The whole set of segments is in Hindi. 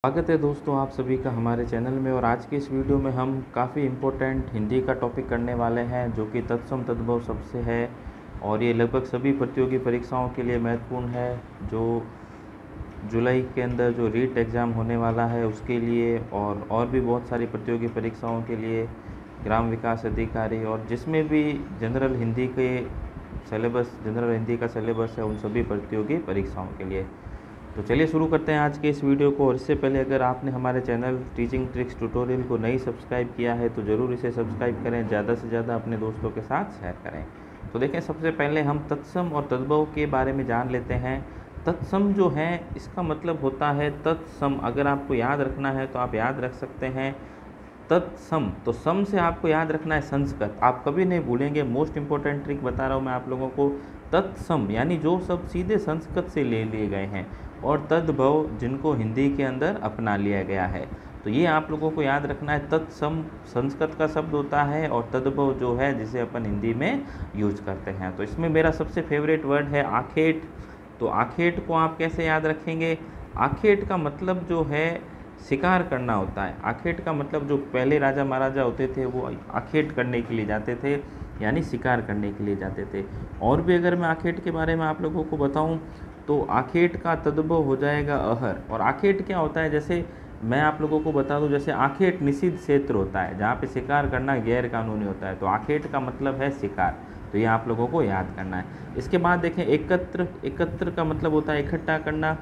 स्वागत है दोस्तों आप सभी का हमारे चैनल में। और आज की इस वीडियो में हम काफ़ी इम्पोर्टेंट हिंदी का टॉपिक करने वाले हैं जो कि तत्सम तद्भव सबसे है और ये लगभग सभी प्रतियोगी परीक्षाओं के लिए महत्वपूर्ण है। जो जुलाई के अंदर जो रीट एग्ज़ाम होने वाला है उसके लिए और भी बहुत सारी प्रतियोगी परीक्षाओं के लिए, ग्राम विकास अधिकारी और जिसमें भी जनरल हिंदी का सिलेबस है उन सभी प्रतियोगी परीक्षाओं के लिए। तो चलिए शुरू करते हैं आज के इस वीडियो को। और इससे पहले अगर आपने हमारे चैनल टीचिंग ट्रिक्स ट्यूटोरियल को नहीं सब्सक्राइब किया है तो ज़रूर इसे सब्सक्राइब करें, ज़्यादा से ज़्यादा अपने दोस्तों के साथ शेयर करें। तो देखें, सबसे पहले हम तत्सम और तद्भव के बारे में जान लेते हैं। तत्सम जो है इसका मतलब होता है तत्सम। अगर आपको याद रखना है तो आप याद रख सकते हैं तत्सम। तो सम से आपको याद रखना है संस्कृत, आप कभी नहीं भूलेंगे। मोस्ट इंपॉर्टेंट ट्रिक बता रहा हूँ मैं आप लोगों को। तत्सम यानी जो सब सीधे संस्कृत से ले लिए गए हैं, और तद्भव जिनको हिंदी के अंदर अपना लिया गया है। तो ये आप लोगों को याद रखना है। तत्सम संस्कृत का शब्द होता है और तद्भव जो है जिसे अपन हिंदी में यूज करते हैं। तो इसमें मेरा सबसे फेवरेट वर्ड है आखेट। तो आखेट को आप कैसे याद रखेंगे? आखेट का मतलब जो है शिकार करना होता है। आखेट का मतलब जो पहले राजा महाराजा होते थे वो आखेट करने के लिए जाते थे, यानी शिकार करने के लिए जाते थे। और भी अगर मैं आखेट के बारे में आप लोगों को बताऊं तो आखेट का तद्भव हो जाएगा अहर। और आखेट क्या होता है, जैसे मैं आप लोगों को बता दूं, जैसे आखेट निषिद्ध क्षेत्र होता है जहाँ पे शिकार करना गैर कानूनी होता है, तो आखेट का मतलब है शिकार। तो ये आप लोगों को याद करना है। इसके बाद देखें एकत्र। एकत्र का मतलब होता है इकट्ठा करना।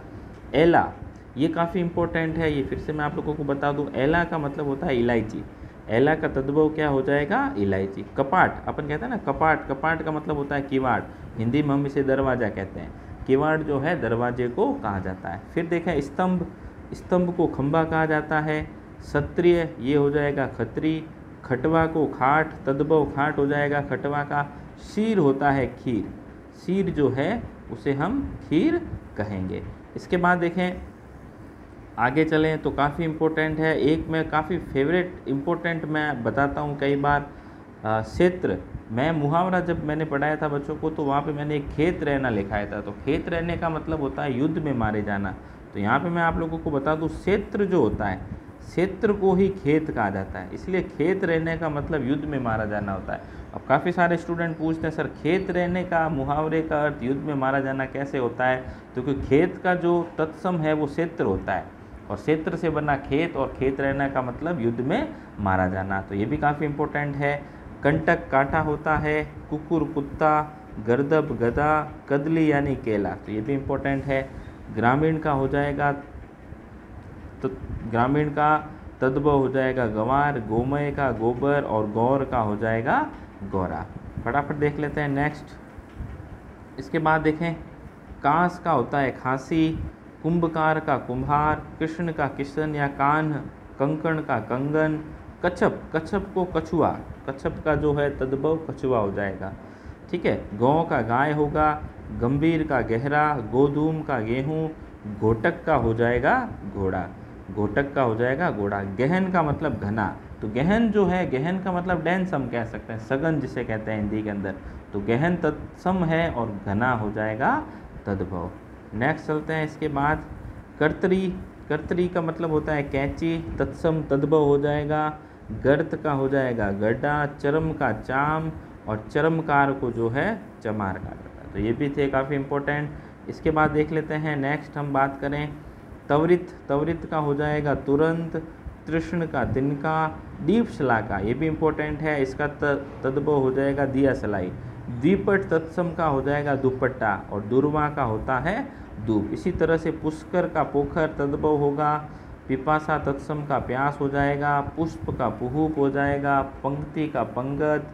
एला, ये काफ़ी इंपॉर्टेंट है, ये फिर से मैं आप लोगों को बता दूं। एला का मतलब होता है इलायची। एला का तद्भव क्या हो जाएगा? इलायची। कपाट, अपन कहते हैं ना कपाट, कपाट का मतलब होता है किवाड़। हिंदी में हम इसे दरवाज़ा कहते हैं। किवाड़ जो है दरवाजे को कहा जाता है। फिर देखें स्तंभ, स्तंभ को खंभा कहा जाता है। क्षत्रिय, ये हो जाएगा खत्री। खटवा को खाट, तद्भव खाट हो जाएगा खटवा का। शीर होता है खीर, शीर जो है उसे हम खीर कहेंगे। इसके बाद देखें आगे चलें तो काफ़ी इम्पोर्टेंट है। एक मैं काफ़ी फेवरेट इम्पोर्टेंट मैं बताता हूँ कई बार, क्षेत्र। मैं मुहावरा जब मैंने पढ़ाया था बच्चों को तो वहाँ पे मैंने एक खेत रहना लिखाया था। तो खेत रहने का मतलब होता है युद्ध में मारे जाना। तो यहाँ पे मैं आप लोगों को बता दूँ, क्षेत्र जो होता है, क्षेत्र को ही खेत कहा जाता है। इसलिए खेत रहने का मतलब युद्ध में मारा जाना होता है। अब काफ़ी सारे स्टूडेंट पूछते हैं सर खेत रहने का मुहावरे का अर्थ युद्ध में मारा जाना कैसे होता है? तो क्योंकि खेत का जो तत्सम है वो क्षेत्र होता है और क्षेत्र से बना खेत, और खेत रहना का मतलब युद्ध में मारा जाना। तो ये भी काफ़ी इम्पोर्टेंट है। कंटक कांटा होता है। कुकुर कुत्ता, गर्दभ गधा, कदली यानी केला, तो ये भी इम्पोर्टेंट है। ग्रामीण का हो जाएगा तो ग्रामीण का तद्भव हो जाएगा गंवार। गोमय का गोबर और गौर का हो जाएगा गौरा। फटाफट देख लेते हैं नेक्स्ट। इसके बाद देखें कांस का होता है खांसी। कुंभकार का कुम्हार। कृष्ण का किशन या कान। कंकण का कंगन। कच्छप, कच्छप को कछुआ, कच्छप का जो है तद्भव कछुआ हो जाएगा। ठीक है। गौ का गाय होगा। गंभीर का गहरा। गोधूम का गेहूँ। घोटक का हो जाएगा घोड़ा, घोटक का हो जाएगा घोड़ा। गहन का मतलब घना। तो गहन जो है, गहन का मतलब डेंस हम कह सकते हैं, सघन जिसे कहते हैं हिंदी के अंदर। तो गहन तत्सम है और घना हो जाएगा तद्भव। नेक्स्ट चलते हैं। इसके बाद कर्तरी। कर्तरी का मतलब होता है कैंची, तत्सम तद्भव हो जाएगा। गर्त का हो जाएगा गड्ढा। चरम का चाम और चरमकार को जो है चमार कहा जाता है। तो ये भी थे काफ़ी इम्पोर्टेंट। इसके बाद देख लेते हैं नेक्स्ट हम बात करें त्वरित। त्वरित का हो जाएगा तुरंत। तृष्ण का तिनका। दीप शलाका, ये भी इम्पोर्टेंट है, इसका तद्भव हो जाएगा दिया सलाई। द्विपट तत्सम का हो जाएगा दुपट्टा और दुर्वा का होता है दूब। इसी तरह से पुष्कर का पोखर तद्भव होगा। पिपासा तत्सम का प्यास हो जाएगा। पुष्प का पुहूप हो जाएगा। पंक्ति का पंगत।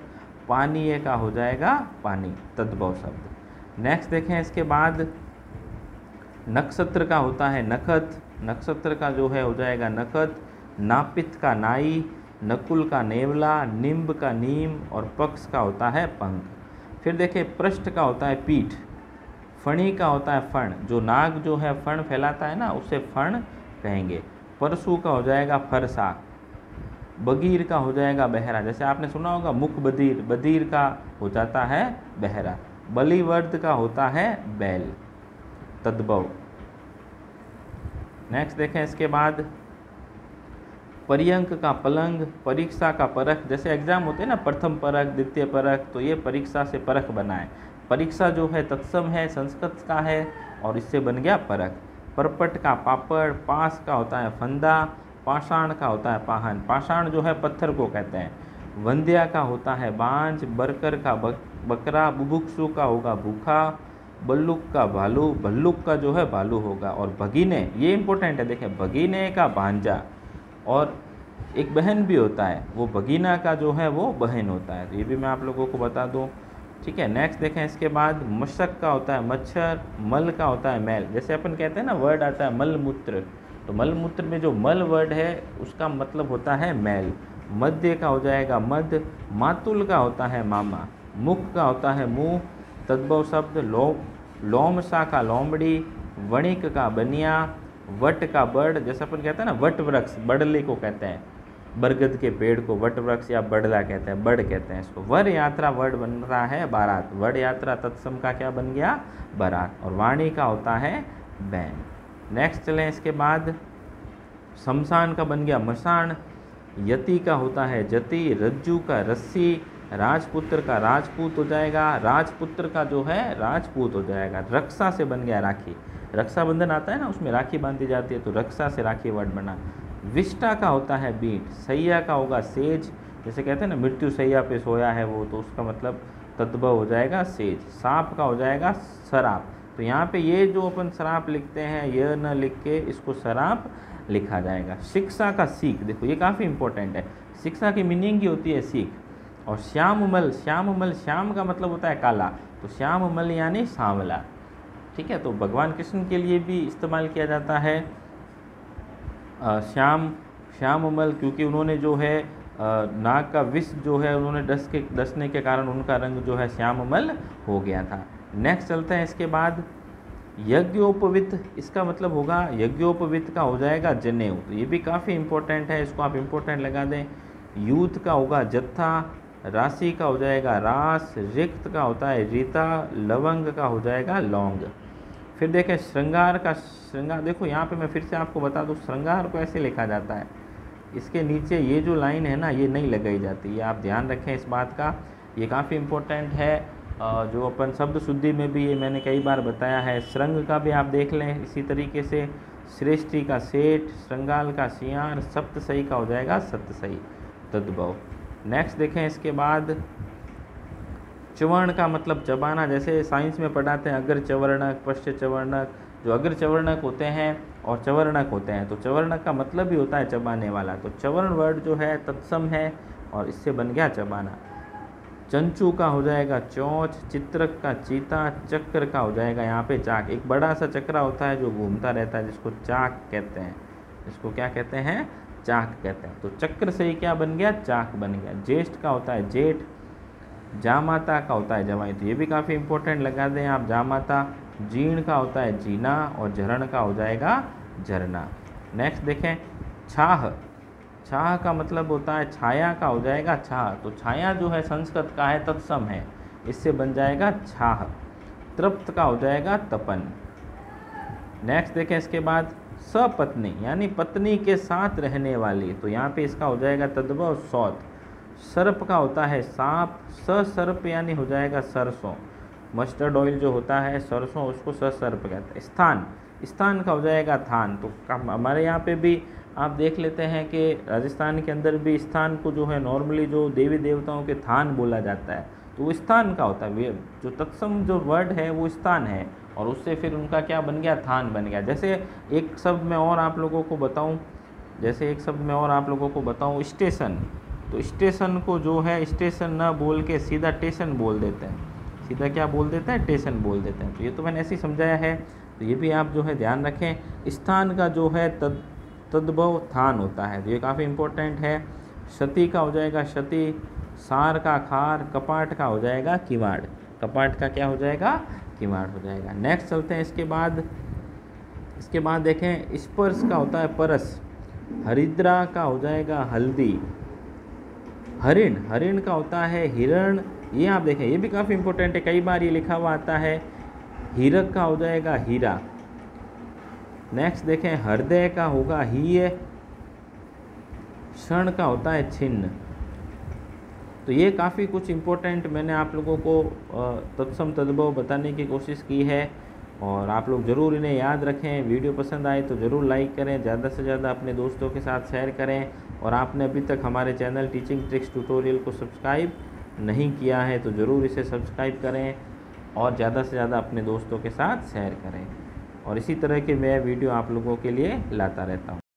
पानीय का हो जाएगा पानी, तद्भव शब्द। नेक्स्ट देखें इसके बाद नक्षत्र का होता है नखत। नक्षत्र का जो है हो जाएगा नखत। नापित का नाई। नकुल का नेवला। निम्ब का नीम और पक्ष का होता है पंख। फिर देखें पृष्ठ का होता है पीठ। फणी का होता है फण, जो नाग जो है फण फैलाता है ना उसे फण कहेंगे। परशु का हो जाएगा फरसा। बगीर का हो जाएगा बहरा, जैसे आपने सुना होगा मुख बधिर, बधिर का हो जाता है बहरा। बलिवर्द का होता है बैल, तद्भव। नेक्स्ट देखें इसके बाद पर्यंक का पलंग, परीक्षा का परख। जैसे एग्जाम होते हैं ना, प्रथम परख, द्वितीय परख, तो ये परीक्षा से परख बना है। परीक्षा जो है तत्सम है, संस्कृत का है और इससे बन गया परख। परपट का पापड़, पास का होता है फंदा, पाषाण का होता है पाहन। पाषाण जो है पत्थर को कहते हैं। वंध्या का होता है बांझ, बरकर का बकरा, बुभुक्षु का होगा भूखा, बल्लुक का भालू, भल्लुक का जो है भालू होगा। और भगीने, ये इंपॉर्टेंट है, देखें भगीने का भांजा, और एक बहन भी होता है, वो भगीना का जो है वो बहन होता है। तो ये भी मैं आप लोगों को बता दूं, ठीक है। नेक्स्ट देखें इसके बाद मशक का होता है मच्छर, मल का होता है मैल। जैसे अपन कहते हैं ना, वर्ड आता है मल मूत्र, तो मल मूत्र में जो मल वर्ड है उसका मतलब होता है मैल। मध्य का हो जाएगा मध, मातुल का होता है मामा, मुख का होता है मुंह, तद्भव शब्द लोमसा का लोमड़ी, वणिक का बनिया, वट का बड़। जैसे अपन कहते हैं ना वट वृक्ष, बड़ले को कहते हैं, बरगद के पेड़ को वट वृक्ष या बड़ला कहते हैं, बड़ कहते हैं इसको। वर यात्रा वर्ड बन रहा है बारात, वड यात्रा तत्सम का क्या बन गया बारात। और वाणी का होता है बैन। नेक्स्ट चलें इसके बाद शमशान का बन गया मशान, यति का होता है जति, रज्जू का रस्सी, राजपुत्र का राजपूत हो जाएगा, राजपुत्र का जो है राजपूत हो जाएगा। रक्षा से बन गया राखी, रक्षाबंधन आता है ना, उसमें राखी बांधी जाती है, तो रक्षा से राखी वर्ड बना। विष्टा का होता है बीट, सैया का होगा सेज। जैसे कहते हैं ना मृत्यु सैया पे सोया है वो, तो उसका मतलब तद्भव हो जाएगा सेज। सांप का हो जाएगा शराब। तो यहाँ पे ये जो अपन शराब लिखते हैं, यह न लिख के इसको शराब लिखा जाएगा। शिक्षा का सीख, देखो ये काफ़ी इंपॉर्टेंट है। शिक्षा की मीनिंग की होती है सीख। और श्याममल, श्याममल, श्याम का मतलब होता है काला, तो श्याममल यानी सांवला, ठीक है। तो भगवान कृष्ण के लिए भी इस्तेमाल किया जाता है श्याममल, क्योंकि उन्होंने जो है नाग का विष जो है उन्होंने डसने के कारण उनका रंग जो है श्याममल हो गया था। नेक्स्ट चलते हैं इसके बाद यज्ञोपवित, इसका मतलब होगा यज्ञोपवित का हो जाएगा जनेऊ। तो ये भी काफ़ी इंपॉर्टेंट है, इसको आप इंपॉर्टेंट लगा दें। यूथ का होगा जत्था, राशि का हो जाएगा रास, रिक्त का होता है रीता, लवंग का हो जाएगा लौंग। फिर देखें श्रृंगार का, श्रृंगार देखो यहाँ पे मैं फिर से आपको बता दूँ, श्रृंगार को ऐसे लिखा जाता है, इसके नीचे ये जो लाइन है ना ये नहीं लगाई जाती, ये आप ध्यान रखें इस बात का, ये काफ़ी इम्पोर्टेंट है। जो अपन शब्द शुद्धि में भी ये मैंने कई बार बताया है। श्रृंग का भी आप देख लें इसी तरीके से, श्रेष्ठी का सेठ, श्रृंगाल का सियार, सप्तसई का हो जाएगा सतसई, तद्भव। नेक्स्ट देखें इसके बाद चवर्ण का मतलब चबाना। जैसे साइंस में पढ़ाते हैं अग्र चवर्णक, पश्च चवर्णक, जो अग्र चवर्णक होते हैं और चवर्णक होते हैं, तो चवर्णक का मतलब भी होता है चबाने वाला। तो चवर्ण वर्ड जो है तत्सम है और इससे बन गया चबाना। चंचू का हो जाएगा चौंच, चित्रक का चीता, चक्र का हो जाएगा यहाँ पे चाक। एक बड़ा सा चक्रा होता है जो घूमता रहता है जिसको चाक कहते हैं, इसको क्या कहते हैं चाक कहते हैं। तो चक्र से ही क्या बन गया चाक बन गया। ज्येष्ठ का होता है जेठ, जामाता का होता है जमाई, तो ये भी काफ़ी इंपॉर्टेंट लगा दें आप जामाता। जीर्ण का होता है जीना और झरण का हो जाएगा झरना। नेक्स्ट देखें छाह, छाह का मतलब होता है छाया का हो जाएगा छाह। तो छाया जो है संस्कृत का है तत्सम है, इससे बन जाएगा छाह। तृप्त का हो जाएगा तपन। नेक्स्ट देखें इसके बाद सपत्नी यानी पत्नी के साथ रहने वाली, तो यहाँ पे इसका हो जाएगा तद्भव सौत। सर्प का होता है सांप, ससर्प यानी हो जाएगा सरसों। मस्टर्ड ऑयल जो होता है सरसों उसको ससर्प कहते हैं। स्थान, स्थान का हो जाएगा थान। तो हमारे यहाँ पे भी आप देख लेते हैं कि राजस्थान के अंदर भी स्थान को जो है नॉर्मली जो देवी देवताओं के थान बोला जाता है, तो वो स्थान का होता है। जो तत्सम जो वर्ड है वो स्थान है और उससे फिर उनका क्या बन गया थान बन गया। जैसे एक शब्द में और आप लोगों को बताऊं, स्टेशन, तो स्टेशन को जो है स्टेशन न बोल के सीधा टेशन बोल देते हैं, सीधा क्या बोल देते हैं टेशन बोल देते हैं। तो ये तो मैंने ऐसे ही समझाया है, तो ये भी आप जो है ध्यान रखें। स्थान का जो है तद्भव थान होता है, तो ये काफ़ी इंपॉर्टेंट है। क्षति का हो जाएगा क्षति, सार का खार, कपाट का हो जाएगा किवाड़, कपाट का क्या हो जाएगा किवाड़ हो जाएगा। नेक्स्ट चलते हैं इसके बाद देखें स्पर्श का होता है परस, हरिद्रा का हो जाएगा हल्दी, हरिण, हरिण का होता है हिरण। ये आप देखें ये भी काफ़ी इंपॉर्टेंट है, कई बार ये लिखा हुआ आता है। हीरक का हो जाएगा हीरा, नेक्स्ट देखें, हृदय का होगा हीय, क्षण का होता है छिन्न। तो ये काफ़ी कुछ इम्पोर्टेंट मैंने आप लोगों को तत्सम तद्भव बताने की कोशिश की है, और आप लोग ज़रूर इन्हें याद रखें। वीडियो पसंद आए तो ज़रूर लाइक करें, ज़्यादा से ज़्यादा अपने दोस्तों के साथ शेयर करें, और आपने अभी तक हमारे चैनल टीचिंग ट्रिक्स ट्यूटोरियल को सब्सक्राइब नहीं किया है तो ज़रूर इसे सब्सक्राइब करें, और ज़्यादा से ज़्यादा अपने दोस्तों के साथ शेयर करें, और इसी तरह के मैं वीडियो आप लोगों के लिए लाता रहता हूँ।